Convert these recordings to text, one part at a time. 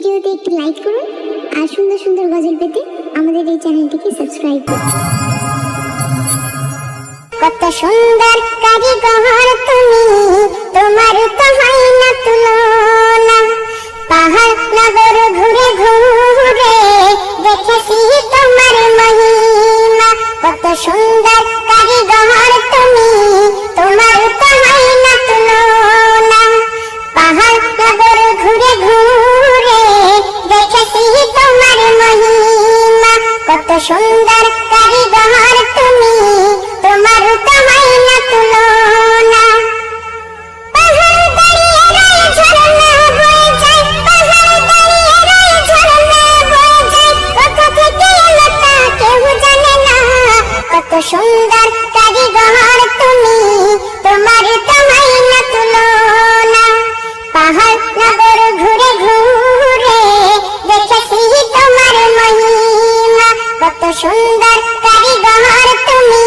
ভিডিওতে একটু লাইক করুন আর সুন্দর সুন্দর গজল পেতে আমাদের এই চ্যানেলটিকে সাবস্ক্রাইব করুন। কত সুন্দর কারিগর তুমি, তোমার তো হয় না তুলনা। পাহাড় নগর ঘুরে ঘুরে দেখেছি তোমার মহিমা। কত সুন্দর কারিগর তুমি, তোমার তো হয় না তুলনা। পাহাড় নগর ঘুরে ঘুরে দেখেছি তোমার মহিমা। কত সুন্দর কারিগর তুমি, তোমার তো হয় না তুলনা। পাহাড় দাঁড়িয়ে রয়ে ঝরনা বয়ে যায়, পাহাড় দাঁড়িয়ে রয়ে ঝরনা বয়ে যায়। কত থেকে এলো তা কেউ জানে না। কত সুন্দর কারিগর তুমি, তোমার তো হয় না তুলনা। পাহাড় নগর ঘুরে ঘুরে দেখেছি তোমার মহিমা। কত সুন্দর কারিগর তুমি,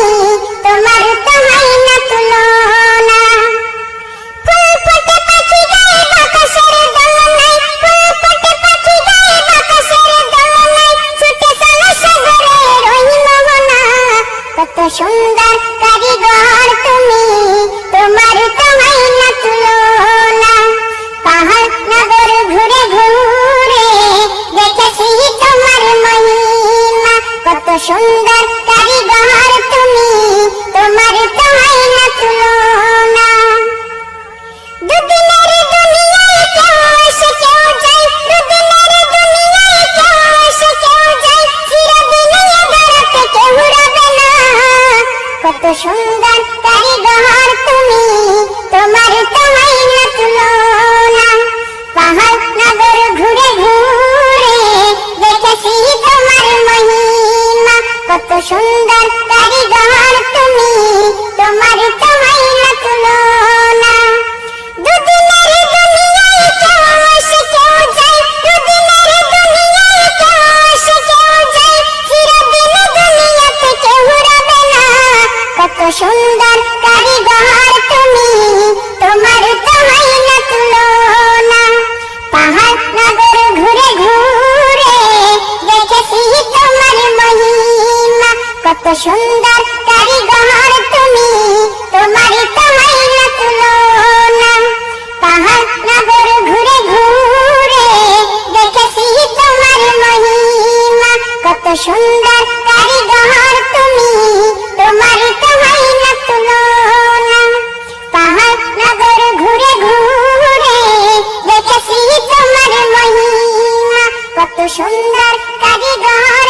তোমার তো হয় না তুলনা। ফুল ফোটে পাখি গায়ে বাতাসের দোলনায়, ফুল ফোটে পাখি গায়ে বাতাসের দোলনায়। ছুটে চলে সাগরের ওই মোহনা। কত সুন্দর কারিগর তুমি, তোমার তো হয় না তুলনা। পাহাড় নগর ঘুরে ঘুরে দেখেছি তোমার মহিমা। কত সুন্দর কারিগর তুমি, তোমার তো হয় না তুলনা। দুদিনের দুনিয়ায় কেউ এসে কেউ যায়, দুদিনের দুনিয়ায় কেউ এসে কেউ যায়। চিরদিনে বেড়াতে কেউ রবে না। কত সুন্দর কারিগর তুমি, তোমার তো হয় না তুলনা। পাহাড় নগর ঘুরে ঘুরে দেখেছি তোমার মহিমা। কত সুন্দর কারিগর তুমি, তোমার তো হয় না তুলনা। দুদিনের দুনিয়ায় কেউ এসে কেউ যায়, দুদিনের দুনিয়ায় কেউ এসে কেউ যায়। চিরদিনে দুনিয়াতে কেউ রবে না। কত সুন্দর কারিগর তুমি, তোমার তো হয় না তুলনা। পাহাড় নগর ঘুরে ঘুরে দেখেছি তোমার মহিমা। কত সুন্দর কারিগর তুমি, তোমার তো হয় না তুলনা। পাহাড় নগর ঘুরে ঘুরে দেখেছি তোমার মহিমা। কত সুন্দর কারিগর তুমি, তোমার তো হয় না তুলনা। পাহাড় নগর ঘুরে ঘুরে দেখেছি তোমার মহিমা। কত সুন্দর কারিগর